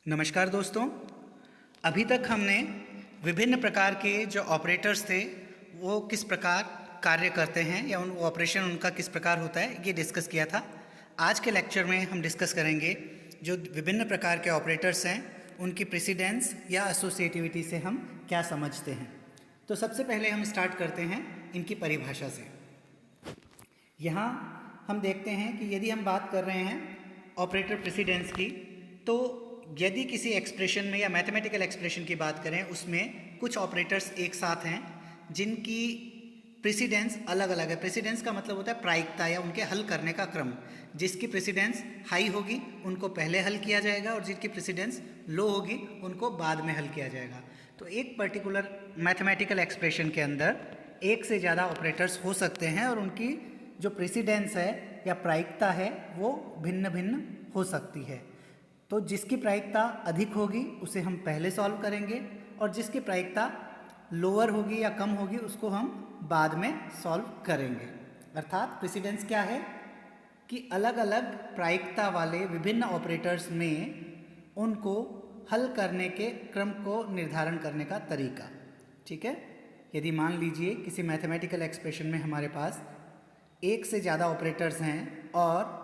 नमस्कार दोस्तों। अभी तक हमने विभिन्न प्रकार के जो ऑपरेटर्स थे वो किस प्रकार कार्य करते हैं या उन ऑपरेशन उनका किस प्रकार होता है ये डिस्कस किया था। आज के लेक्चर में हम डिस्कस करेंगे जो विभिन्न प्रकार के ऑपरेटर्स हैं उनकी प्रेसिडेंस या एसोसिएटिविटी से हम क्या समझते हैं। तो सबसे पहले हम स्टार्ट करते हैं इनकी परिभाषा से। यहाँ हम देखते हैं कि यदि हम बात कर रहे हैं ऑपरेटर प्रेसिडेंस की, तो यदि किसी एक्सप्रेशन में या मैथमेटिकल एक्सप्रेशन की बात करें उसमें कुछ ऑपरेटर्स एक साथ हैं जिनकी प्रेसिडेंस अलग अलग है। प्रेसिडेंस का मतलब होता है प्रायिकता या उनके हल करने का क्रम। जिसकी प्रेसिडेंस हाई होगी उनको पहले हल किया जाएगा और जिनकी प्रेसिडेंस लो होगी उनको बाद में हल किया जाएगा। तो एक पर्टिकुलर मैथमेटिकल एक्सप्रेशन के अंदर एक से ज़्यादा ऑपरेटर्स हो सकते हैं और उनकी जो प्रेसिडेंस है या प्रायिकता है वो भिन्न भिन्न हो सकती है। तो जिसकी प्रायिकता अधिक होगी उसे हम पहले सॉल्व करेंगे और जिसकी प्रायिकता लोअर होगी या कम होगी उसको हम बाद में सॉल्व करेंगे। अर्थात प्रेसिडेंस क्या है कि अलग अलग प्रायिकता वाले विभिन्न ऑपरेटर्स में उनको हल करने के क्रम को निर्धारण करने का तरीका। ठीक है, यदि मान लीजिए किसी मैथमेटिकल एक्सप्रेशन में हमारे पास एक से ज़्यादा ऑपरेटर्स हैं और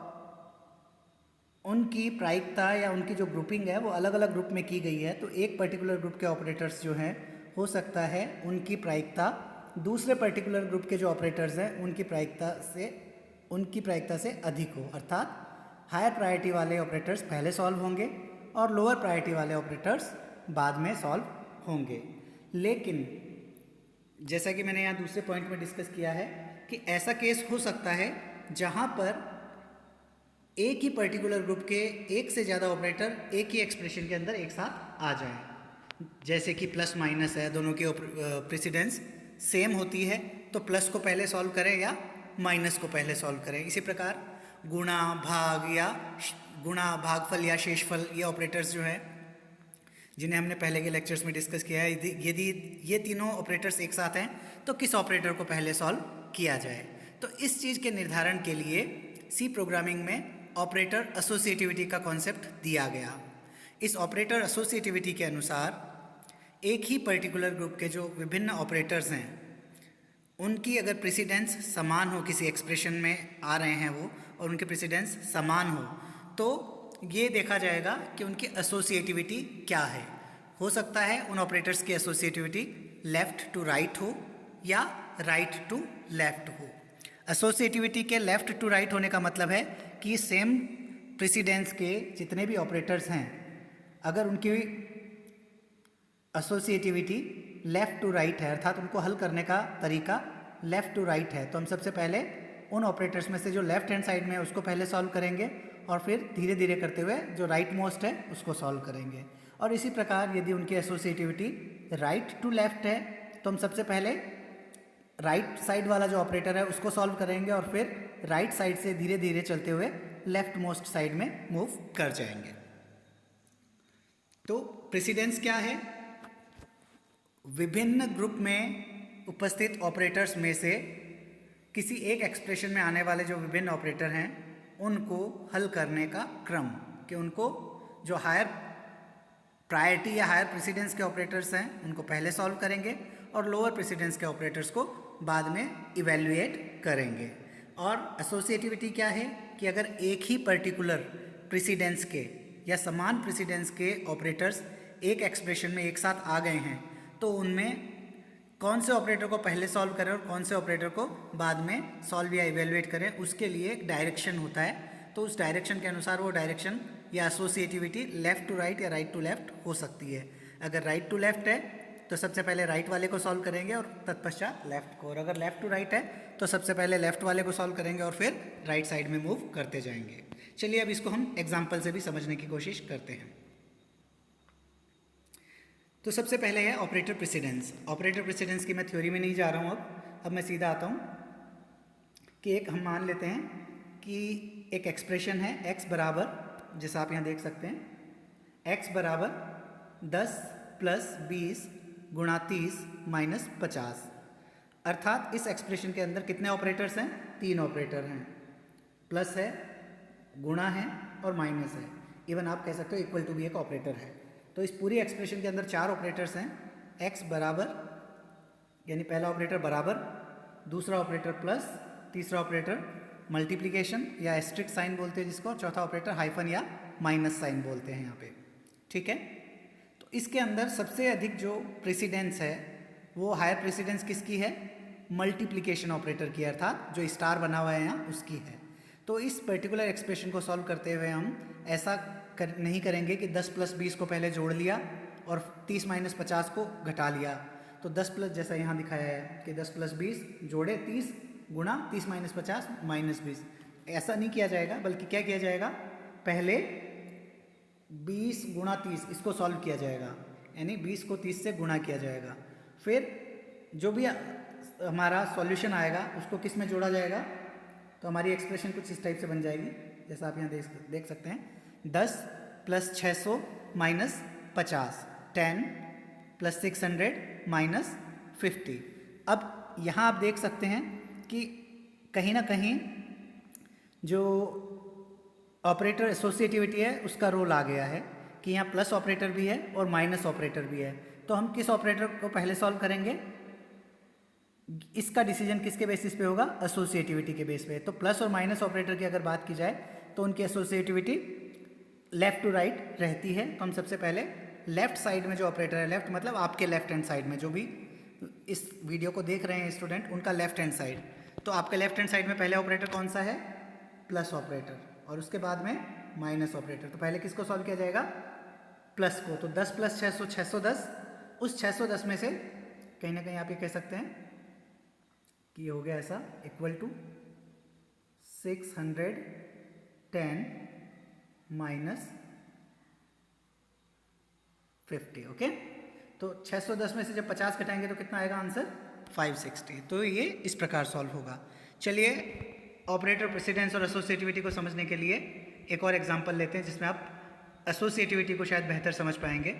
उनकी प्रायिकता या उनकी जो ग्रुपिंग है वो अलग अलग ग्रुप में की गई है, तो एक पर्टिकुलर ग्रुप के ऑपरेटर्स जो हैं हो सकता है उनकी प्रायिकता दूसरे पर्टिकुलर ग्रुप के जो ऑपरेटर्स हैं उनकी प्रायिकता से अधिक हो। अर्थात हायर प्रायोरिटी वाले ऑपरेटर्स पहले सॉल्व होंगे और लोअर प्रायोरिटी वाले ऑपरेटर्स बाद में सॉल्व होंगे। लेकिन जैसा कि मैंने यहाँ दूसरे पॉइंट में डिस्कस किया है कि ऐसा केस हो सकता है जहाँ पर एक ही पर्टिकुलर ग्रुप के एक से ज़्यादा ऑपरेटर एक ही एक्सप्रेशन के अंदर एक साथ आ जाएं। जैसे कि प्लस माइनस है, दोनों की प्रेसिडेंस सेम होती है तो प्लस को पहले सॉल्व करें या माइनस को पहले सॉल्व करें। इसी प्रकार गुणा भागफल या शेषफल ये ऑपरेटर्स जो है जिन्हें हमने पहले के लेक्चर्स में डिस्कस किया है, यदि ये तीनों ऑपरेटर्स एक साथ हैं तो किस ऑपरेटर को पहले सॉल्व किया जाए। तो इस चीज़ के निर्धारण के लिए सी प्रोग्रामिंग में ऑपरेटर एसोसिएटिविटी का कॉन्सेप्ट दिया गया। इस ऑपरेटर एसोसिएटिविटी के अनुसार एक ही पर्टिकुलर ग्रुप के जो विभिन्न ऑपरेटर्स हैं उनकी अगर प्रेसिडेंस समान हो, किसी एक्सप्रेशन में आ रहे हैं वो और उनकी प्रेसिडेंस समान हो, तो ये देखा जाएगा कि उनकी एसोसिएटिविटी क्या है। हो सकता है उन ऑपरेटर्स की एसोसिएटिविटी लेफ़्ट टू राइट हो या राइट टू लेफ़्ट हो। एसोसिएटिविटी के लेफ़्ट टू राइट होने का मतलब है कि सेम प्रेसिडेंस के जितने भी ऑपरेटर्स हैं अगर उनकी एसोसिएटिविटी लेफ़्ट टू राइट है, अर्थात उनको हल करने का तरीका लेफ़्ट टू राइट है, तो हम सबसे पहले उन ऑपरेटर्स में से जो लेफ़्ट हैंड साइड में है उसको पहले सॉल्व करेंगे और फिर धीरे धीरे करते हुए जो राइट मोस्ट है उसको सॉल्व करेंगे। और इसी प्रकार यदि उनकी एसोसिएटिविटी राइट टू लेफ़्ट है तो हम सबसे पहले राइट साइड वाला जो ऑपरेटर है उसको सॉल्व करेंगे और फिर राइट साइड से धीरे धीरे चलते हुए लेफ्ट मोस्ट साइड में मूव कर जाएंगे। तो प्रेसिडेंस क्या है? विभिन्न ग्रुप में उपस्थित ऑपरेटर्स में से किसी एक एक्सप्रेशन में आने वाले जो विभिन्न ऑपरेटर हैं उनको हल करने का क्रम, कि उनको जो हायर प्रायोरिटी या हायर प्रेसिडेंस के ऑपरेटर्स हैं उनको पहले सॉल्व करेंगे और लोअर प्रेसिडेंस के ऑपरेटर्स को बाद में इवैल्यूएट करेंगे। और एसोसिएटिविटी क्या है कि अगर एक ही पर्टिकुलर प्रेसिडेंस के या समान प्रेसिडेंस के ऑपरेटर्स एक एक्सप्रेशन में एक साथ आ गए हैं तो उनमें कौन से ऑपरेटर को पहले सॉल्व करें और कौन से ऑपरेटर को बाद में सॉल्व या इवैल्यूएट करें, उसके लिए एक डायरेक्शन होता है। तो उस डायरेक्शन के अनुसार वो डायरेक्शन या एसोसिएटिविटी लेफ़्ट टू राइट या राइट टू लेफ़्ट हो सकती है। अगर राइट टू लेफ़्ट है तो सबसे पहले राइट वाले को सॉल्व करेंगे और तत्पश्चात लेफ़्ट को, और अगर लेफ़्ट टू राइट है तो सबसे पहले लेफ़्ट वाले को सॉल्व करेंगे और फिर राइट साइड में मूव करते जाएंगे। चलिए अब इसको हम एग्जाम्पल से भी समझने की कोशिश करते हैं। तो सबसे पहले है ऑपरेटर प्रेसिडेंस। ऑपरेटर प्रेसिडेंस की मैं थ्योरी में नहीं जा रहा हूँ, अब मैं सीधा आता हूँ कि एक हम मान लेते हैं कि एक एक्सप्रेशन है x बराबर, जैसा आप यहाँ देख सकते हैं, x बराबर 10 प्लस 20 गुणा 30 माइनस 50। अर्थात इस एक्सप्रेशन के अंदर कितने ऑपरेटर्स हैं? 3 ऑपरेटर हैं, प्लस है, गुणा है और माइनस है। इवन आप कह सकते हो इक्वल टू भी एक ऑपरेटर है। तो इस पूरी एक्सप्रेशन के अंदर 4 ऑपरेटर्स हैं, x बराबर यानी पहला ऑपरेटर बराबर, दूसरा ऑपरेटर प्लस, तीसरा ऑपरेटर मल्टीप्लिकेशन या एस्ट्रिक साइन बोलते हैं जिसको, चौथा ऑपरेटर हाइफन या माइनस साइन बोलते हैं यहाँ पे, ठीक है। तो इसके अंदर सबसे अधिक जो प्रेसिडेंस है वो हायर प्रेसिडेंस किसकी है, मल्टीप्लिकेशन ऑपरेटर की, अर्थात जो स्टार बना हुआ है यहाँ उसकी है। तो इस पर्टिकुलर एक्सप्रेशन को सॉल्व करते हुए हम ऐसा नहीं करेंगे कि 10 प्लस 20 को पहले जोड़ लिया और 30 माइनस 50 को घटा लिया। तो 10 प्लस, जैसा यहाँ दिखाया है कि 10 प्लस 20 जोड़े 30 गुणा 30 माइनस 50 माइनस 20, ऐसा नहीं किया जाएगा, बल्कि क्या किया जाएगा, पहले 20 गुणा 30 इसको सॉल्व किया जाएगा, यानी 20 को 30 से गुणा किया जाएगा। फिर जो भी हमारा सॉल्यूशन आएगा उसको किस में जोड़ा जाएगा, तो हमारी एक्सप्रेशन कुछ इस टाइप से बन जाएगी, जैसा आप यहाँ देख सकते हैं। 10 प्लस 600 माइनस 50, 10 प्लस 600 माइनस 50। अब यहाँ आप देख सकते हैं कि कहीं ना कहीं जो ऑपरेटर एसोसिएटिविटी है उसका रोल आ गया है कि यहाँ प्लस ऑपरेटर भी है और माइनस ऑपरेटर भी है। तो हम किस ऑपरेटर को पहले सॉल्व करेंगे, इसका डिसीजन किसके बेसिस पे होगा, एसोसिएटिविटी के बेस पे। तो प्लस और माइनस ऑपरेटर की अगर बात की जाए तो उनकी एसोसिएटिविटी लेफ्ट टू राइट रहती है। तो हम सबसे पहले लेफ्ट साइड में जो ऑपरेटर है, लेफ्ट मतलब आपके लेफ्ट हैंड साइड में, जो भी इस वीडियो को देख रहे हैं स्टूडेंट, उनका लेफ्ट हैंड साइड, तो आपके लेफ्ट हैंड साइड में पहले ऑपरेटर कौन सा है, प्लस ऑपरेटर, और उसके बाद में माइनस ऑपरेटर। तो पहले किसको सॉल्व किया जाएगा, प्लस को। तो 10 प्लस 600 610, उस 610 में से कहीं ना कहीं आप ये कह सकते हैं कि ये हो गया ऐसा, इक्वल टू 610 माइनस 50, ओके। तो 610 में से जब 50 घटाएंगे तो कितना आएगा आंसर, 560। तो ये इस प्रकार सॉल्व होगा। चलिए ऑपरेटर प्रेसिडेंस और एसोसिएटिविटी को समझने के लिए एक और एग्जांपल लेते हैं जिसमें आप एसोसिएटिविटी को शायद बेहतर समझ पाएंगे।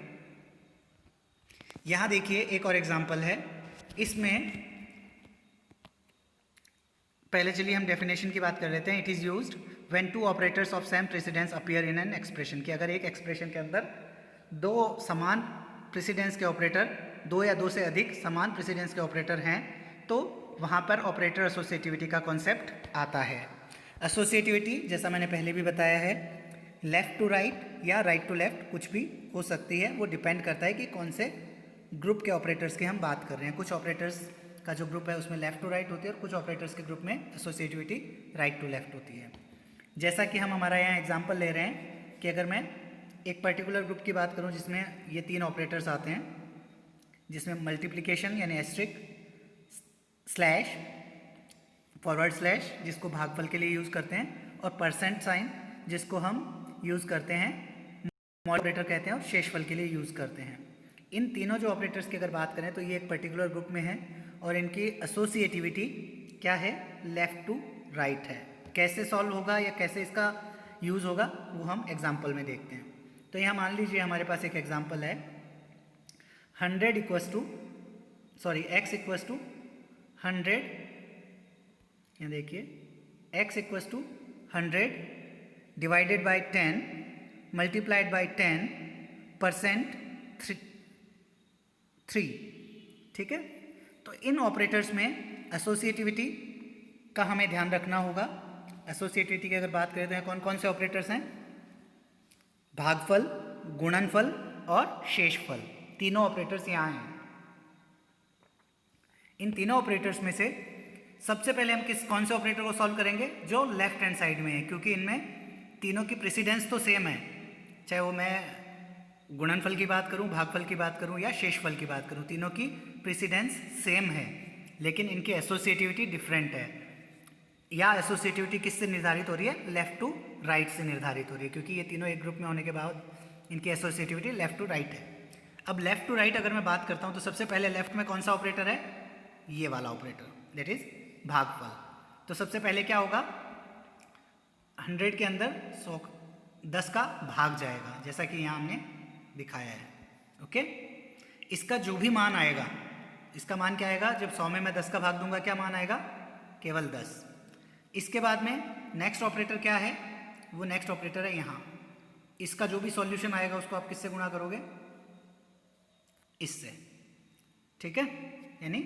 यहाँ देखिए एक और एग्जांपल है, इसमें पहले चलिए हम डेफिनेशन की बात कर लेते हैं। It is used when two operators of same precedence appear in an expression, कि अगर एक एक्सप्रेशन के अंदर दो समान प्रेसिडेंस के ऑपरेटर, दो या दो से अधिक समान प्रेसिडेंस के ऑपरेटर हैं, तो वहाँ पर ऑपरेटर एसोसिएटिविटी का कॉन्सेप्ट आता है। एसोसिएटिविटी जैसा मैंने पहले भी बताया है, लेफ़्ट टू राइट या राइट टू लेफ़्ट कुछ भी हो सकती है, वो डिपेंड करता है कि कौन से ग्रुप के ऑपरेटर्स की हम बात कर रहे हैं। कुछ ऑपरेटर्स का जो ग्रुप है उसमें लेफ़्ट टू राइट होती है और कुछ ऑपरेटर्स के ग्रुप में एसोसिएटिविटी राइट टू लेफ़्ट होती है। जैसा कि हम हमारा यहाँ एग्जांपल ले रहे हैं कि अगर मैं एक पर्टिकुलर ग्रुप की बात करूँ जिसमें ये 3 ऑपरेटर्स आते हैं, जिसमें मल्टीप्लिकेशन यानी एस्ट्रिक, स्लैश, फॉरवर्ड स्लैश जिसको भागफल के लिए यूज़ करते हैं, और परसेंट साइन जिसको हम यूज़ करते हैं ऑपरेटर कहते हैं और शेषफल के लिए यूज़ करते हैं। इन तीनों जो ऑपरेटर्स की अगर बात करें तो ये एक पर्टिकुलर ग्रुप में है और इनकी एसोसिएटिविटी क्या है, लेफ़्ट टू राइट है। कैसे सॉल्व होगा या कैसे इसका यूज़ होगा वो हम एग्जाम्पल में देखते हैं। तो यहाँ मान लीजिए हमारे पास एक एग्जाम्पल है, 100 equals to x equals to 100, यहाँ देखिए x equals to 100 divided by 10 multiplied by 10% 3, ठीक है। तो इन ऑपरेटर्स में एसोसिएटिविटी का हमें ध्यान रखना होगा। एसोसिएटिविटी की अगर बात करें तो कौन कौन से ऑपरेटर्स हैं, भागफल, गुणनफल और शेषफल, तीनों ऑपरेटर्स यहाँ हैं। इन तीनों ऑपरेटर्स में से सबसे पहले हम कौन से ऑपरेटर को सॉल्व करेंगे, जो लेफ्ट हैंड साइड में है, क्योंकि इनमें तीनों की प्रेसिडेंस तो सेम है, चाहे वो मैं गुणनफल की बात करूं, भागफल की बात करूं या शेषफल की बात करूं, तीनों की प्रेसिडेंस सेम है, लेकिन इनकी एसोसिएटिविटी डिफरेंट है। या एसोसिएटिविटी किससे निर्धारित हो रही है, लेफ़्ट टू राइट से निर्धारित हो रही है, क्योंकि ये तीनों एक ग्रुप में होने के बाद इनकी एसोसिएटिविटी लेफ़्ट टू राइट है। अब लेफ़्ट टू राइट अगर मैं बात करता हूँ तो सबसे पहले लेफ़्ट में कौन सा ऑपरेटर है, ये वाला ऑपरेटर, दैट इज़ भागफल। तो सबसे पहले क्या होगा, 100 के अंदर 10 का भाग जाएगा, जैसा कि यहाँ हमने दिखाया है, ओके। इसका जो भी मान आएगा, इसका मान क्या आएगा, जब 100 में मैं 10 का भाग दूंगा क्या मान आएगा, केवल 10। इसके बाद में नेक्स्ट ऑपरेटर क्या है, वो नेक्स्ट ऑपरेटर है यहाँ, इसका जो भी सॉल्यूशन आएगा उसको आप किससे गुणा करोगे? इससे, ठीक है। यानी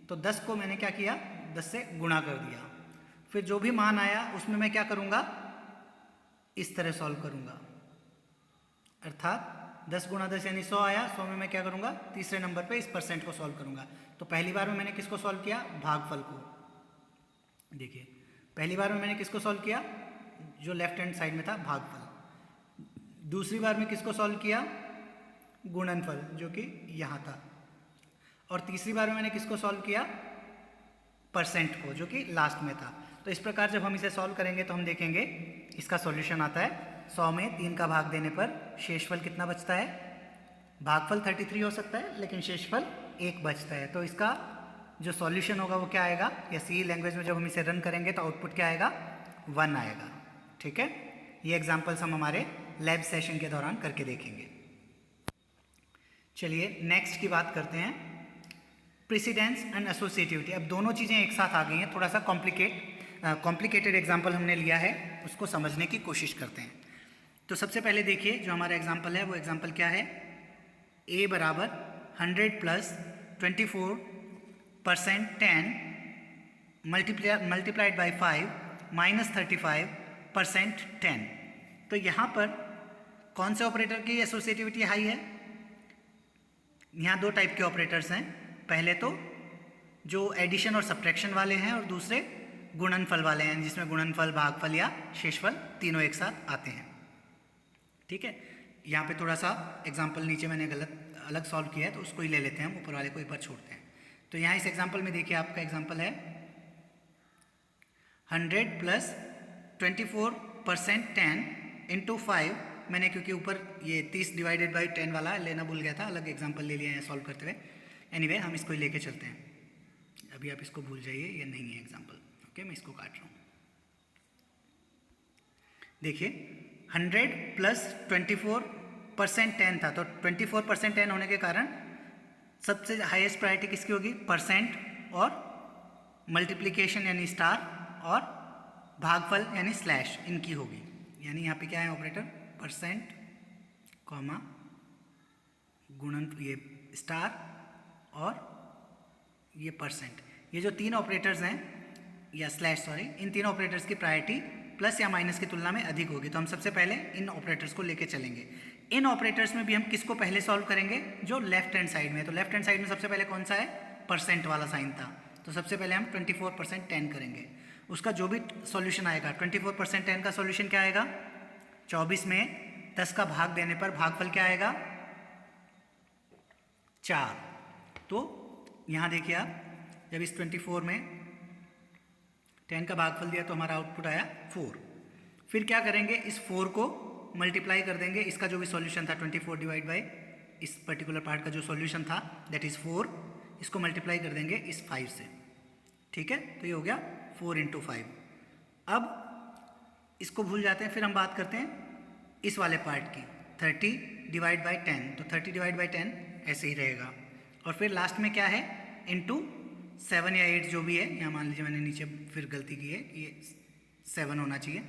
तो 10 को मैंने क्या किया, 10 से गुणा कर दिया। फिर जो भी मान आया उसमें मैं क्या करूँगा, इस तरह सॉल्व करूँगा। अर्थात 10 गुणा 10 यानी 100 आया। 100 में मैं क्या करूँगा, तीसरे नंबर पे इस परसेंट को सॉल्व करूँगा। तो पहली बार में मैंने किसको सॉल्व किया, भागफल को। देखिए पहली बार में मैंने किसको सॉल्व किया, जो लेफ्ट हैंड साइड में था भागफल। दूसरी बार में किसको सॉल्व किया, गुणनफल, जो कि यहाँ था। और तीसरी बार में मैंने किसको सॉल्व किया, परसेंट को, जो कि लास्ट में था। तो इस प्रकार जब हम इसे सॉल्व करेंगे तो हम देखेंगे इसका सॉल्यूशन आता है 100 में 3 का भाग देने पर शेषफल कितना बचता है। भागफल 33 हो सकता है लेकिन शेषफल 1 बचता है। तो इसका जो सॉल्यूशन होगा वो क्या आएगा, या सी लैंग्वेज में जब हम इसे रन करेंगे तो आउटपुट क्या आएगा, 1 आएगा। ठीक है, ये एग्जाम्पल्स हम हमारे लैब सेशन के दौरान करके देखेंगे। चलिए नेक्स्ट की बात करते हैं, प्रेसिडेंस एंड एसोसिएटिविटी। अब दोनों चीज़ें एक साथ आ गई हैं, थोड़ा सा कॉम्प्लिकेटेड एग्जाम्पल हमने लिया है, उसको समझने की कोशिश करते हैं। तो सबसे पहले देखिए जो हमारा एग्जाम्पल है वो एग्जाम्पल क्या है, a बराबर 100 प्लस 24% 10 मल्टीप्लाइड बाई 5 माइनस 35% 10। तो यहाँ पर कौन से ऑपरेटर की एसोसिएटिविटी हाई है? यहाँ दो टाइप के ऑपरेटर्स हैं। पहले तो जो एडिशन और सब्ट्रैक्शन वाले हैं और दूसरे गुणनफल वाले हैं, जिसमें गुणनफल, भागफल या शेषफल तीनों एक साथ आते हैं। ठीक है, यहाँ पे थोड़ा सा एग्जाम्पल नीचे मैंने अलग सॉल्व किया है तो उसको ही ले लेते हैं हम, ऊपर वाले को एक बार छोड़ते हैं। तो यहाँ इस एग्जाम्पल में देखिए आपका एग्जाम्पल है 100 प्लस 24% 10 इंटू 5। मैंने क्योंकि ऊपर ये 30 डिवाइडेड बाई 10 वाला लेना भूल गया था, अलग एग्जाम्पल ले लिया है सॉल्व करते हुए। एनीवे हम इसको ही लेके चलते हैं। अभी आप इसको भूल जाइए, ये नहीं है एग्जाम्पल। ओके, मैं इसको काट रहा हूँ। देखिए 100 प्लस 24% 10 था, तो 24% 10 होने के कारण सबसे हाईएस्ट प्रायोरिटी किसकी होगी, परसेंट और मल्टीप्लिकेशन यानी स्टार और भागफल यानी स्लैश, इनकी होगी। यानी यहाँ पे क्या है ऑपरेटर, परसेंट कॉमा गुणन, ये स्टार और ये परसेंट, ये जो तीन ऑपरेटर्स हैं या स्लैश सॉरी, इन तीनों ऑपरेटर्स की प्रायोरिटी प्लस या माइनस की तुलना में अधिक होगी। तो हम सबसे पहले इन ऑपरेटर्स को लेके चलेंगे। इन ऑपरेटर्स में भी हम किसको पहले सॉल्व करेंगे, जो लेफ्ट हैंड साइड में। तो लेफ्ट हैंड साइड में सबसे पहले कौन सा है, परसेंट वाला साइन था। तो सबसे पहले हम 24% 10 करेंगे। उसका जो भी सॉल्यूशन आएगा, 24% 10 का सॉल्यूशन क्या आएगा, 24 में 10 का भाग देने पर भागफल क्या आएगा, 4। तो यहाँ देखिए आप, जब इस 24 में 10 का भागफल दिया तो हमारा आउटपुट आया 4। फिर क्या करेंगे, इस 4 को मल्टीप्लाई कर देंगे। इसका जो भी सॉल्यूशन था 24 डिवाइड बाई इस पर्टिकुलर पार्ट का जो सॉल्यूशन था दैट इज़ 4, इसको मल्टीप्लाई कर देंगे इस 5 से। ठीक है, तो ये हो गया 4 इंटू 5। अब इसको भूल जाते हैं, फिर हम बात करते हैं इस वाले पार्ट की, 30 डिवाइड बाई 10। तो 30 डिवाइड बाई 10 ऐसे ही रहेगा। और फिर लास्ट में क्या है, इंटू 7 या 8 जो भी है। यहाँ मान लीजिए मैंने नीचे फिर गलती की है, ये 7 होना चाहिए।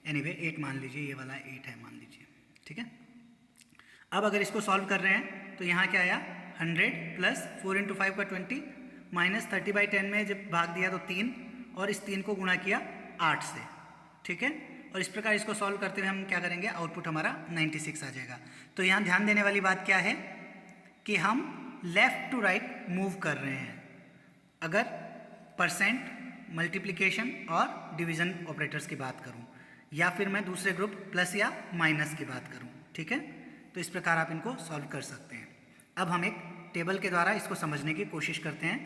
एनीवे 8 मान लीजिए, ये वाला 8 है मान लीजिए। ठीक है, अब अगर इसको सॉल्व कर रहे हैं तो यहाँ क्या आया, 100 प्लस 4 इंटू 5 का 20 माइनस 30 बाई 10 में जब भाग दिया तो 3, और इस 3 को गुणा किया 8 से। ठीक है, और इस प्रकार इसको सॉल्व करते हुए हम क्या करेंगे, आउटपुट हमारा 96 आ जाएगा। तो यहाँ ध्यान देने वाली बात क्या है कि हम लेफ़्ट टू राइट मूव कर रहे हैं। अगर परसेंट, मल्टीप्लिकेशन और डिवीज़न ऑपरेटर्स की बात करूं, या फिर मैं दूसरे ग्रुप प्लस या माइनस की बात करूं। ठीक है, तो इस प्रकार आप इनको सॉल्व कर सकते हैं। अब हम एक टेबल के द्वारा इसको समझने की कोशिश करते हैं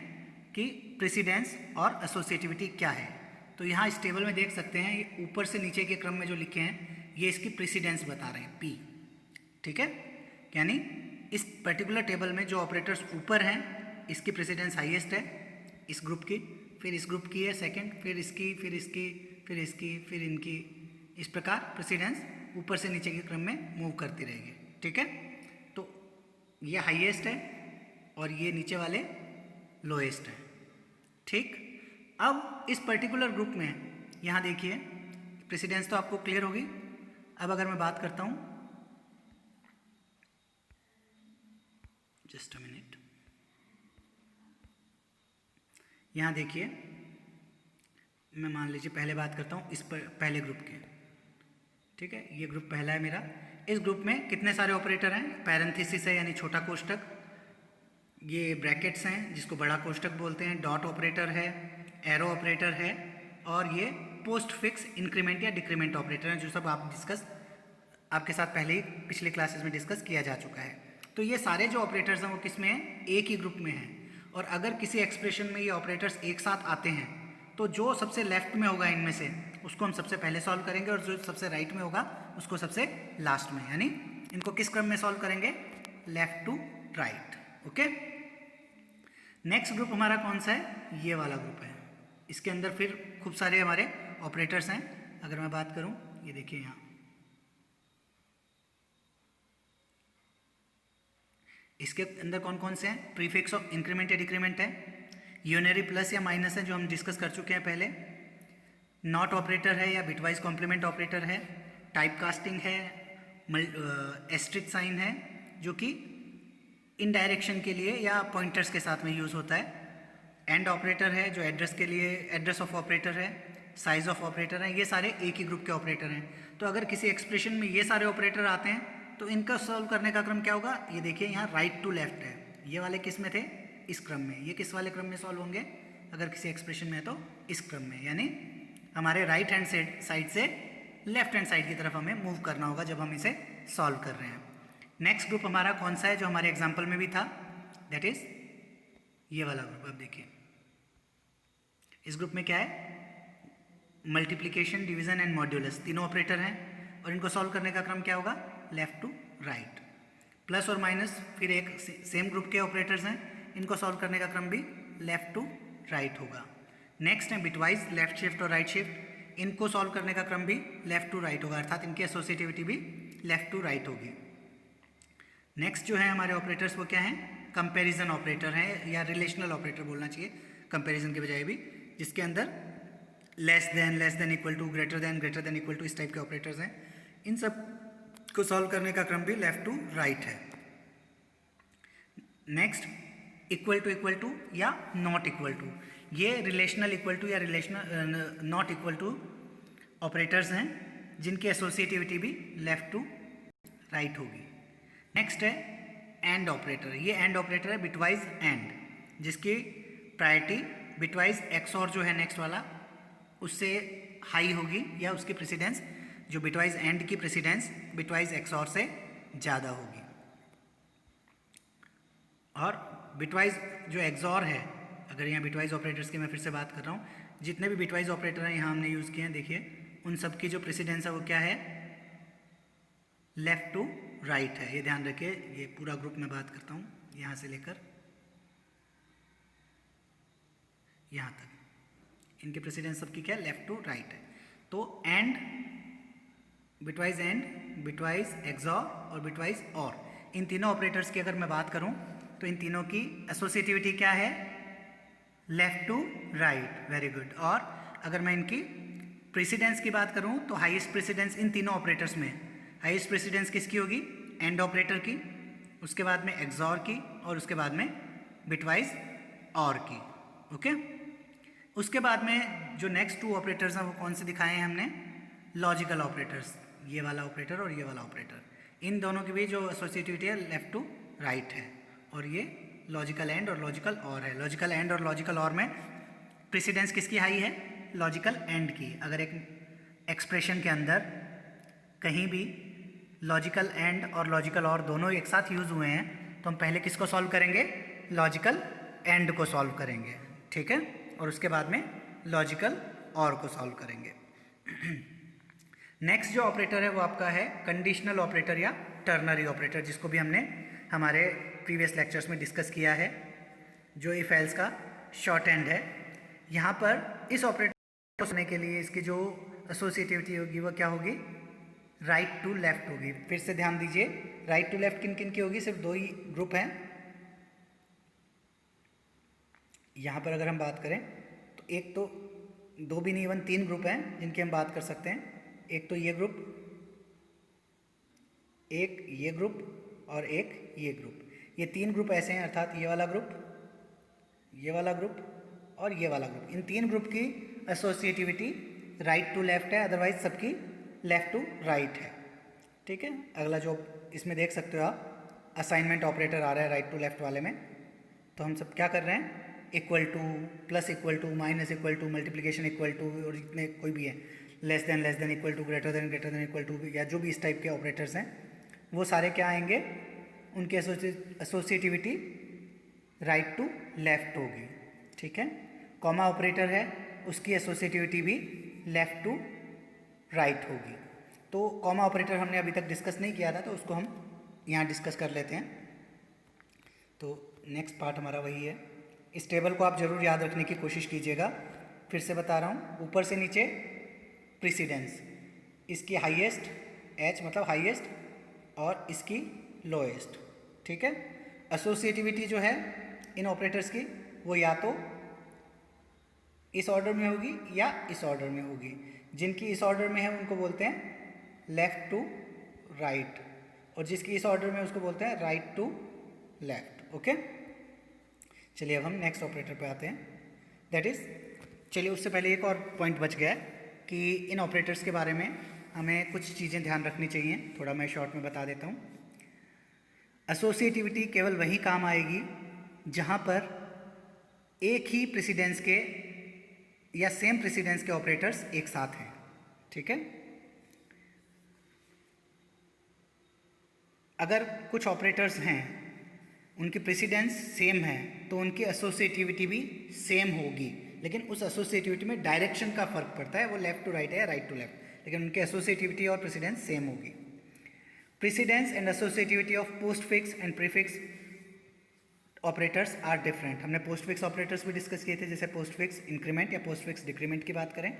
कि प्रेसिडेंस और एसोसिएटिविटी क्या है। तो यहाँ इस टेबल में देख सकते हैं, ये ऊपर से नीचे के क्रम में जो लिखे हैं ये इसकी प्रेसिडेंस बता रहे हैं, P। ठीक है, यानी इस पर्टिकुलर टेबल में जो ऑपरेटर्स ऊपर हैं इसकी प्रेसिडेंस हाईएस्ट है इस ग्रुप की, फिर इस ग्रुप की है सेकंड, फिर इसकी, फिर इसकी, फिर इसकी, फिर इनकी। इस प्रकार प्रेसिडेंस ऊपर से नीचे के क्रम में मूव करती रहेगी। ठीक है, तो ये हाईएस्ट है और ये नीचे वाले लोएस्ट है। ठीक, अब इस पर्टिकुलर ग्रुप में यहाँ देखिए प्रेसिडेंस तो आपको क्लियर होगी। अब अगर मैं बात करता हूँ जस्ट अ मिनट। यहाँ देखिए, मैं मान लीजिए पहले बात करता हूँ इस पर पहले ग्रुप के, ठीक है। ये ग्रुप पहला है मेरा। इस ग्रुप में कितने सारे ऑपरेटर हैं? पैरेंथेसिस है यानी छोटा कोष्टक, ये ब्रैकेट्स हैं जिसको बड़ा कोष्टक बोलते हैं, डॉट ऑपरेटर है, एरो ऑपरेटर है, और ये पोस्ट फिक्स इंक्रीमेंट या डिक्रीमेंट ऑपरेटर हैं, जो सब आपके साथ पहले ही पिछले क्लासेस में डिस्कस किया जा चुका है। तो ये सारे जो ऑपरेटर्स हैं वो किस में हैं? एक ही ग्रुप में हैं। और अगर किसी एक्सप्रेशन में ये ऑपरेटर्स एक साथ आते हैं तो जो सबसे लेफ्ट में होगा इनमें से उसको हम सबसे पहले सॉल्व करेंगे, और जो सबसे राइट में होगा उसको सबसे लास्ट में, यानी इनको किस क्रम में सॉल्व करेंगे? Left to right. Okay. Next group हमारा कौन सा है? ये वाला ग्रुप है। इसके अंदर फिर खूब सारे हमारे ऑपरेटर्स हैं। अगर मैं बात करूं, ये देखिए यहाँ इसके अंदर कौन कौन से हैं? प्रीफिक्स ऑफ इंक्रीमेंट या डिक्रीमेंट है, यूनरी प्लस या माइनस है जो हम डिस्कस कर चुके हैं पहले, नॉट ऑपरेटर है या बिटवाइज कॉम्प्लीमेंट ऑपरेटर है, टाइप कास्टिंग है, एस्ट्रिक साइन है जो कि इनडायरेक्शन के लिए या पॉइंटर्स के साथ में यूज़ होता है, एंड ऑपरेटर है जो एड्रेस के लिए एड्रेस ऑफ ऑपरेटर है, साइज ऑफ ऑपरेटर है। ये सारे एक ही ग्रुप के ऑपरेटर हैं। तो अगर किसी एक्सप्रेशन में ये सारे ऑपरेटर आते हैं तो इनका सॉल्व करने का क्रम क्या होगा? ये देखिए यहाँ राइट टू लेफ्ट है। ये वाले किस में थे? इस क्रम में। ये किस वाले क्रम में सॉल्व होंगे? अगर किसी एक्सप्रेशन में है तो इस क्रम में, यानी हमारे राइट हैंड साइड से लेफ्ट हैंड साइड की तरफ हमें मूव करना होगा जब हम इसे सॉल्व कर रहे हैं। नेक्स्ट ग्रुप हमारा कौन सा है जो हमारे एग्जाम्पल में भी था? दैट इज ये वाला ग्रुप। अब देखिए इस ग्रुप में क्या है? मल्टीप्लिकेशन, डिवीजन एंड मॉड्यूलस, तीनों ऑपरेटर हैं और इनको सॉल्व करने का क्रम क्या होगा? Left to right. प्लस और माइनस फिर एक सेम ग्रुप के ऑपरेटर्स हैं, इनको सॉल्व करने का क्रम भी लेफ्ट टू राइट होगा। नेक्स्ट है बिटवाइज, लेफ्ट शिफ्ट और राइट शिफ्ट, इनको सॉल्व करने का क्रम भी लेफ्ट टू राइट होगा, अर्थात इनकी एसोसिएटिविटी भी लेफ्ट टू राइट होगी। नेक्स्ट जो है हमारे ऑपरेटर्स वो क्या हैं? कंपैरिजन ऑपरेटर हैं, या रिलेशनल ऑपरेटर बोलना चाहिए कंपैरिजन के बजाय भी, जिसके अंदर less than equal to, greater than equal to, इस टाइप के ऑपरेटर्स हैं। इन सब को सॉल्व करने का क्रम भी लेफ्ट टू राइट है। नेक्स्ट इक्वल टू या नॉट इक्वल टू, ये रिलेशनल इक्वल टू या relational not equal to operators हैं जिनकी एसोसिएटिविटी भी लेफ्ट टू राइट होगी। नेक्स्ट है एंड ऑपरेटर। ये एंड ऑपरेटर है बिटवाइज एंड, जिसकी प्रायोरिटी बिटवाइज एक्सऑर जो है नेक्स्ट वाला उससे हाई होगी, या उसकी प्रेसिडेंस जो बिटवाइज एंड की प्रेसिडेंस बिटवाइज एक्सऑर से ज़्यादा होगी। और बिटवाइज जो एक्सऑर है, अगर यहाँ बिटवाइज ऑपरेटर्स की मैं फिर से बात कर रहा हूँ, जितने भी बिटवाइज ऑपरेटर हैं यहाँ हमने यूज़ किए हैं, देखिए उन सब की जो प्रेसिडेंस है वो क्या है? लेफ्ट टू राइट है। ये ध्यान रखिए, ये पूरा ग्रुप में बात करता हूँ यहाँ से लेकर यहाँ तक, इनके प्रेसिडेंस सबकी क्या है? लेफ्ट टू राइट है। तो and, bitwise and, bitwise XOR और बिटवाइज और, इन तीनों ऑपरेटर्स की अगर मैं बात करूं तो इन तीनों की एसोसिएटिविटी क्या है? Left to right. Very good. और अगर मैं इनकी प्रेसिडेंस की बात करूं तो हाईएस्ट प्रेसिडेंस इन तीनों ऑपरेटर्स में, हाईएस्ट प्रेसिडेंस किसकी होगी? एंड ऑपरेटर की, उसके बाद में एक्सॉर की, और उसके बाद में बिटवाइज और की। ओके। उसके बाद में जो नेक्स्ट टू ऑपरेटर्स हैं वो कौन से दिखाए हैं हमने? लॉजिकल ऑपरेटर्स, ये वाला ऑपरेटर और ये वाला ऑपरेटर, इन दोनों की भी जो एसोसिएटिविटी है लेफ्ट टू राइट है। और ये लॉजिकल एंड और लॉजिकल और है। लॉजिकल एंड और लॉजिकल और में प्रेसिडेंस किसकी हाई है? लॉजिकल एंड की। अगर एक एक्सप्रेशन के अंदर कहीं भी लॉजिकल एंड और लॉजिकल और दोनों एक साथ यूज़ हुए हैं तो हम पहले किसको सॉल्व करेंगे? लॉजिकल एंड को सॉल्व करेंगे, ठीक है, और उसके बाद में लॉजिकल और को सॉल्व करेंगे। नेक्स्ट जो ऑपरेटर है वो आपका है कंडीशनल ऑपरेटर या टर्नरी ऑपरेटर, जिसको भी हमने हमारे प्रीवियस लेक्चर्स में डिस्कस किया है, जो इफ एल्स का शॉर्ट एंड है। यहाँ पर इस ऑपरेटर को समझने के लिए इसकी जो एसोसिएटिविटी होगी वो क्या होगी? राइट टू लेफ्ट होगी। फिर से ध्यान दीजिए, राइट टू लेफ्ट किन किन की होगी? सिर्फ दो ही ग्रुप हैं। यहाँ पर अगर हम बात करें तो एक तो दो भी नहीं, इवन तीन ग्रुप हैं जिनकी हम बात कर सकते हैं। एक तो ये ग्रुप, एक ये ग्रुप और एक ये ग्रुप। ये 3 ग्रुप ऐसे हैं, अर्थात ये वाला ग्रुप, ये वाला ग्रुप और ये वाला ग्रुप। इन 3 ग्रुप की एसोसिएटिविटी राइट टू लेफ्ट है, अदरवाइज सबकी लेफ्ट टू राइट है। ठीक है, अगला जो इसमें देख सकते हो आप, असाइनमेंट ऑपरेटर आ रहा है राइट टू लेफ्ट वाले में। तो हम सब क्या कर रहे हैं, equal to, plus equal to, minus equal to, multiplication equal to, और जितने कोई भी है, less than equal to, greater than equal to, या जो भी इस टाइप के ऑपरेटर्स हैं वो सारे क्या आएंगे, उनकी एसोसिएटिविटी राइट टू लेफ्ट होगी। ठीक है, कॉमा ऑपरेटर है, उसकी एसोसिएटिविटी भी लेफ्ट टू राइट होगी। तो कॉमा ऑपरेटर हमने अभी तक डिस्कस नहीं किया था, तो उसको हम यहाँ डिस्कस कर लेते हैं। तो नेक्स्ट पार्ट हमारा वही है। इस टेबल को आप ज़रूर याद रखने की कोशिश कीजिएगा। फिर से बता रहा हूँ, ऊपर से नीचे प्रेसिडेंस, इसकी हाईएस्ट, एच मतलब हाईएस्ट, और इसकी लोएस्ट। ठीक है, एसोसिएटिविटी जो है इन ऑपरेटर्स की, वो या तो इस ऑर्डर में होगी या इस ऑर्डर में होगी। जिनकी इस ऑर्डर में है उनको बोलते हैं लेफ्ट टू राइट, और जिसकी इस ऑर्डर में उसको बोलते हैं राइट टू लेफ्ट। ओके, चलिए अब हम नेक्स्ट ऑपरेटर पे आते हैं, दैट इज़, चलिए उससे पहले एक और पॉइंट बच गया है कि इन ऑपरेटर्स के बारे में हमें कुछ चीज़ें ध्यान रखनी चाहिए, थोड़ा मैं शॉर्ट में बता देता हूँ। एसोसिएटिविटी केवल वही काम आएगी जहाँ पर एक ही प्रेसिडेंस के या सेम प्रेसिडेंस के ऑपरेटर्स एक साथ हैं। ठीक है, अगर कुछ ऑपरेटर्स हैं उनकी प्रेसिडेंस सेम है तो उनकी एसोसिएटिविटी भी सेम होगी, लेकिन उस एसोसिएटिविटी में डायरेक्शन का फर्क पड़ता है, वो लेफ्ट टू राइट है या राइट टू लेफ्ट, लेकिन उनकी एसोसिएटिविटी और प्रेसिडेंस सेम होगी। Precedence and associativity of postfix and prefix operators are different. हमने पोस्ट फिक्स ऑपरेटर्स भी डिस्कस किए थे, जैसे पोस्ट फिक्स इंक्रीमेंट या पोस्ट फिक्स डिक्रीमेंट की बात करें।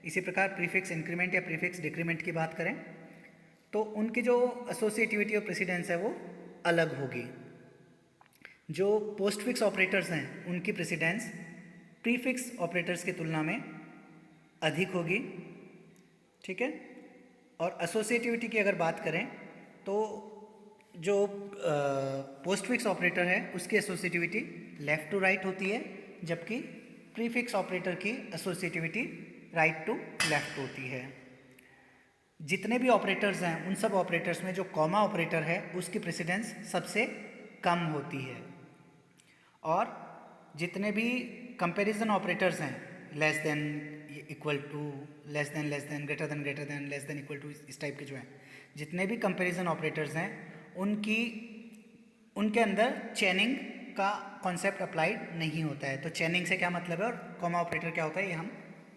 इसी प्रकार प्रीफिक्स इंक्रीमेंट या प्रीफिक्स डिक्रीमेंट की बात करें तो उनकी जो एसोसिएटिविटी और प्रेसिडेंस है वो अलग होगी। जो पोस्ट फिक्स ऑपरेटर्स हैं उनकी प्रेसिडेंस प्रीफिक्स ऑपरेटर्स की तुलना में अधिक होगी। ठीक है, और एसोसिएटिविटी की अगर बात करें तो जो पोस्ट फिक्स ऑपरेटर है उसकी एसोसिएटिविटी लेफ्ट टू राइट होती है, जबकि प्रीफिक्स ऑपरेटर की एसोसिएटिविटी राइट टू लेफ्ट होती है। जितने भी ऑपरेटर्स हैं उन सब ऑपरेटर्स में जो कॉमा ऑपरेटर है उसकी प्रेसिडेंस सबसे कम होती है, और जितने भी कंपैरिजन ऑपरेटर्स हैं, less than, equal to, less than, greater than, less than, equal to, इस टाइप के जो हैं जितने भी कंपैरिजन ऑपरेटर्स हैं उनके अंदर चेनिंग का कॉन्सेप्ट अप्लाइड नहीं होता है। तो चेनिंग से क्या मतलब है और कॉमा ऑपरेटर क्या होता है, ये हम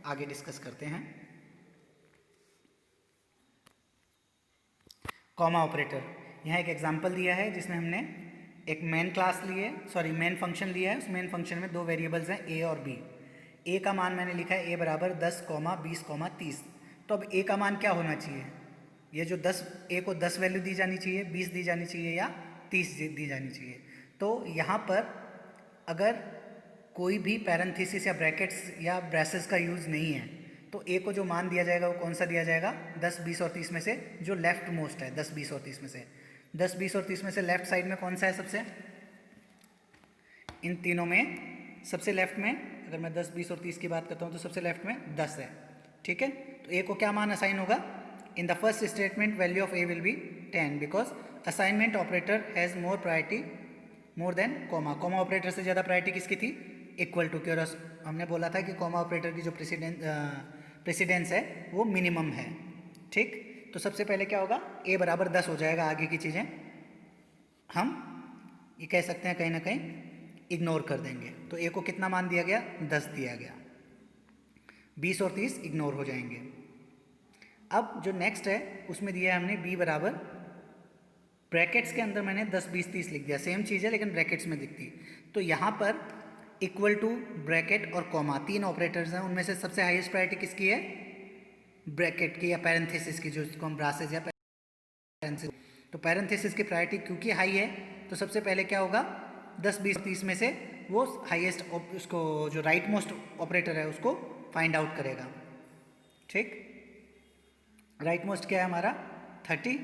आगे डिस्कस करते हैं। कॉमा ऑपरेटर, यहाँ एक एग्जांपल दिया है जिसमें हमने एक मेन क्लास ली है, सॉरी मेन फंक्शन लिया है। उस मेन फंक्शन में दो वेरिएबल्स हैं ए और बी। ए का मान मैंने लिखा है ए बराबर 10, 20, 30। तो अब ए का मान क्या होना चाहिए, ये जो 10, ए को 10 वैल्यू दी जानी चाहिए, 20 दी जानी चाहिए या 30 दी जानी चाहिए। तो यहाँ पर अगर कोई भी पैरेंथेसिस या ब्रैकेट्स या ब्रेसेस का यूज़ नहीं है तो ए को जो मान दिया जाएगा वो कौन सा दिया जाएगा, 10, 20 और 30 में से जो लेफ्ट मोस्ट है, 10, 20 और 30 में से, 10, 20 और 30 में से लेफ्ट साइड में कौन सा है सबसे, इन तीनों में सबसे लेफ्ट में अगर मैं 10, 20 और 30 की बात करता हूँ तो सबसे लेफ्ट में 10 है। ठीक है, तो ए को क्या मान असाइन होगा, in the first statement value of A will be 10 because assignment operator has more priority more than comma. Comma operator से ज़्यादा प्रायोरिटी किसकी थी, इक्वल टू की, और हमने बोला था कि कॉमा ऑपरेटर की जो प्रेसिडेंस है वो मिनिमम है। ठीक, तो सबसे पहले क्या होगा, ए बराबर 10 हो जाएगा, आगे की चीज़ें हम ये कह सकते हैं कहीं ना कहीं इग्नोर कर देंगे। तो ए को कितना मान दिया गया, 10 दिया गया, 20 और 30 इग्नोर हो जाएंगे। अब जो नेक्स्ट है उसमें दिया है हमने बी बराबर, ब्रैकेट्स के अंदर मैंने 10, 20, 30 लिख दिया, सेम चीज़ है लेकिन ब्रैकेट्स में दिखती। तो यहाँ पर इक्वल टू, ब्रैकेट और कॉमा, तीन ऑपरेटर्स हैं, उनमें से सबसे हाईएस्ट प्रायोरिटी किसकी है, ब्रैकेट की या पैरेंथेसिस की, जो इसको हम ब्रासेस या पैरेंथेसिस। तो पैरेंथेसिस की प्रायोरिटी क्योंकि हाई है तो सबसे पहले क्या होगा, 10, 20, 30 में से वो हाईएस्ट उसको जो राइट मोस्ट ऑपरेटर है उसको फाइंड आउट करेगा। ठीक, राइट मोस्ट क्या है हमारा 30,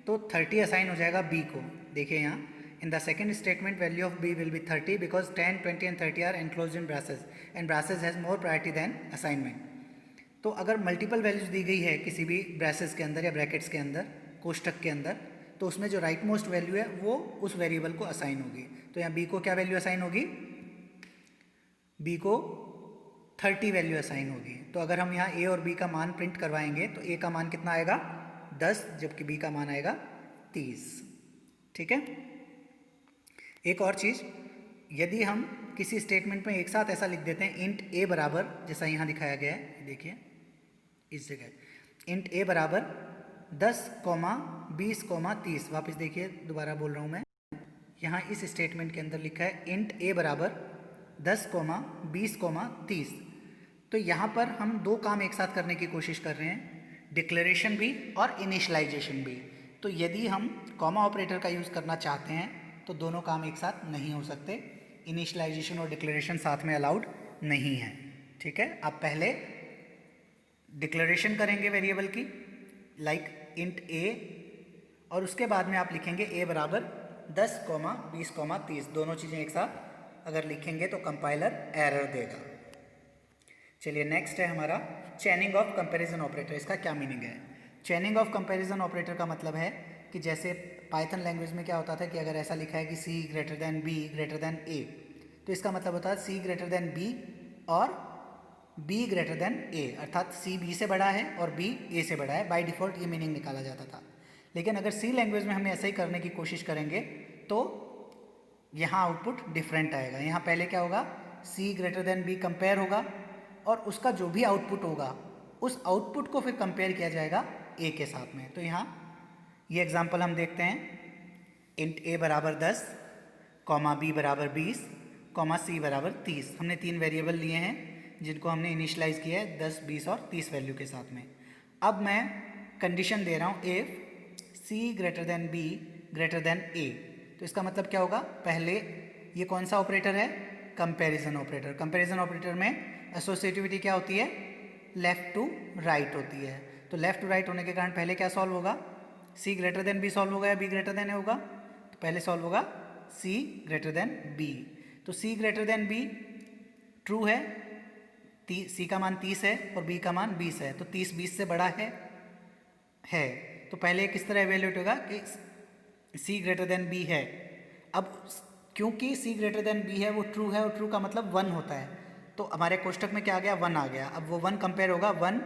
तो 30 असाइन हो जाएगा बी को। देखिए यहाँ In the second statement, value of B will be 30 because 10, 20 and 30 are enclosed in braces and braces has more priority than assignment. तो अगर मल्टीपल वैल्यूज दी गई है किसी भी ब्रेसेस के अंदर या ब्रैकेट्स के अंदर, कोष्टक के अंदर, तो उसमें जो राइट मोस्ट वैल्यू है वो उस वेरिएबल को असाइन होगी. तो यहाँ B को क्या वैल्यू असाइन होगी? B को 30 वैल्यू असाइन होगी. तो अगर हम यहाँ A और B का मान प्रिंट करवाएंगे तो A का मान कितना आएगा? 10, जबकि B का मान आएगा 30. ठीक है. एक और चीज़, यदि हम किसी स्टेटमेंट में एक साथ ऐसा लिख देते हैं इंट A बराबर, जैसा यहाँ दिखाया गया है, देखिए इस जगह इंट A बराबर 10, 20, 30. वापस देखिए, दोबारा बोल रहा हूँ मैं, यहाँ इस स्टेटमेंट के अंदर लिखा है इंट A बराबर 10, 20, 30. तो यहाँ पर हम दो काम एक साथ करने की कोशिश कर रहे हैं, डिक्लेरेशन भी और इनिशियलाइजेशन भी. तो यदि हम कॉमा ऑपरेटर का यूज़ करना चाहते हैं तो दोनों काम एक साथ नहीं हो सकते. इनिशियलाइजेशन और डिक्लेरेशन साथ में अलाउड नहीं है. ठीक है. आप पहले डिक्लेरेशन करेंगे वेरिएबल की, लाइक इंट A, और उसके बाद में आप लिखेंगे A बराबर 10, 20, 30. दोनों चीज़ें एक साथ अगर लिखेंगे तो कंपाइलर एरर देगा. चलिए नेक्स्ट है हमारा चेनिंग ऑफ कंपैरिजन ऑपरेटर. इसका क्या मीनिंग है? चेनिंग ऑफ कंपैरिजन ऑपरेटर का मतलब है कि जैसे पाइथन लैंग्वेज में क्या होता था कि अगर ऐसा लिखा है कि C greater than B greater than A, तो इसका मतलब होता है C ग्रेटर देन B और B ग्रेटर देन A, अर्थात C B से बड़ा है और B A से बड़ा है. बाय डिफ़ॉल्ट ये मीनिंग निकाला जाता था. लेकिन अगर C लैंग्वेज में हम ऐसा ही करने की कोशिश करेंगे तो यहाँ आउटपुट डिफरेंट आएगा. यहाँ पहले क्या होगा? C greater than B compare होगा और उसका जो भी आउटपुट होगा उस आउटपुट को फिर कंपेयर किया जाएगा A के साथ में. तो यहाँ ये एग्जाम्पल हम देखते हैं. इंट A बराबर 10, B बराबर 20, C बराबर 30. हमने 3 वेरिएबल लिए हैं जिनको हमने इनिशलाइज किया है 10, 20 और 30 वैल्यू के साथ में. अब मैं कंडीशन दे रहा हूँ if C greater than B greater than A. तो इसका मतलब क्या होगा? पहले ये कौन सा ऑपरेटर है? Comparison operator. कंपैरिजन ऑपरेटर में एसोसिएटिविटी क्या होती है? लेफ्ट टू राइट होती है. तो लेफ्ट टू राइट होने के कारण पहले क्या सॉल्व होगा? C greater than B solve होगा या B ग्रेटर देन A होगा? तो पहले सॉल्व होगा C ग्रेटर देन B. तो C greater than B true है, C का मान 30 है और B का मान 20 है. तो 30 20 से बड़ा है. तो पहले किस तरह एवेल्यूएट होगा कि C ग्रेटर देन B है. अब क्योंकि C ग्रेटर देन B है वो ट्रू है और ट्रू का मतलब 1 होता है, तो हमारे कोष्टक में क्या आ गया? 1 आ गया. अब वो 1 कंपेयर होगा 1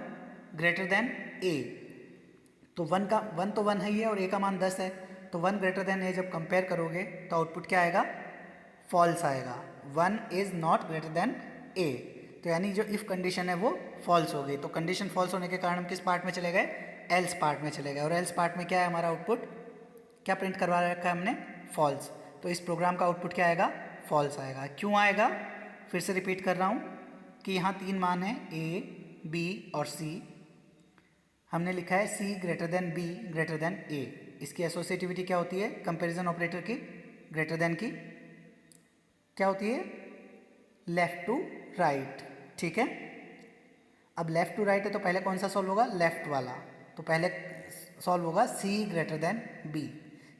ग्रेटर देन A. तो 1 तो 1 है ही है और A का मान 10 है. तो 1 ग्रेटर देन A जब कंपेयर करोगे तो आउटपुट क्या आएगा? फॉल्स आएगा. 1 is not greater than A. तो यानी जो इफ़ कंडीशन है वो फॉल्स हो गई. तो कंडीशन फॉल्स होने के कारण हम किस पार्ट में चले गए? एल्स पार्ट में चले गए. और एल्स पार्ट में क्या है हमारा आउटपुट? क्या प्रिंट करवा रखा है हमने? फॉल्स. तो इस प्रोग्राम का आउटपुट क्या आएगा? फॉल्स आएगा. क्यों आएगा? फिर से रिपीट कर रहा हूँ कि यहाँ 3 मान हैं A, B और C. हमने लिखा है C greater than B greater than A. इसकी एसोसिएटिविटी क्या होती है? कंपैरिजन ऑपरेटर की ग्रेटर देन की क्या होती है? Left to right. ठीक है. अब लेफ्ट टू राइट है तो पहले कौन सा सॉल्व होगा? लेफ्ट वाला. तो पहले सॉल्व होगा C greater than B.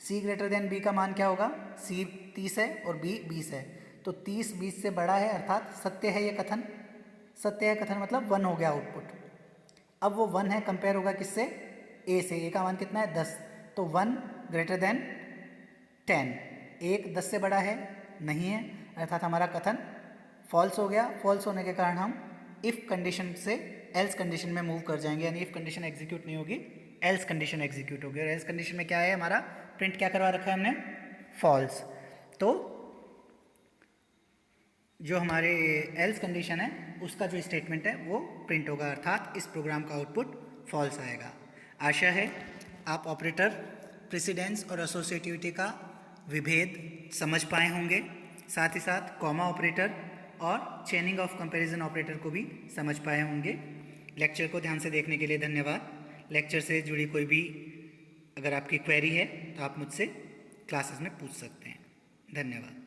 C greater than B का मान क्या होगा? C 30 है और B 20 है. तो 30 20 से बड़ा है, अर्थात सत्य है ये कथन. सत्य है कथन मतलब 1 हो गया आउटपुट. अब वो 1 है, कंपेयर होगा किससे? A से. A का मान कितना है? 10. तो 1 ग्रेटर देन 10. 1 10 से बड़ा है? नहीं है, अर्थात हमारा कथन फॉल्स हो गया. फॉल्स होने के कारण हम इफ़ कंडीशन से एल्स कंडीशन में मूव कर जाएंगे. यानी इफ़ कंडीशन एग्जीक्यूट नहीं होगी, एल्स कंडीशन एग्जीक्यूट होगी. और एल्स कंडीशन में क्या है हमारा? प्रिंट क्या करवा रखा है हमने? फॉल्स. तो जो हमारे एल्स कंडीशन है उसका जो स्टेटमेंट है वो प्रिंट होगा, अर्थात इस प्रोग्राम का आउटपुट फॉल्स आएगा. आशा है आप ऑपरेटर, प्रेसिडेंस और एसोसिएटिविटी का विभेद समझ पाए होंगे. साथ ही साथ कॉमा ऑपरेटर और चेनिंग ऑफ कंपैरिजन ऑपरेटर को भी समझ पाए होंगे. लेक्चर को ध्यान से देखने के लिए धन्यवाद. लेक्चर से जुड़ी कोई भी अगर आपकी क्वेरी है तो आप मुझसे क्लासेस में पूछ सकते हैं. धन्यवाद.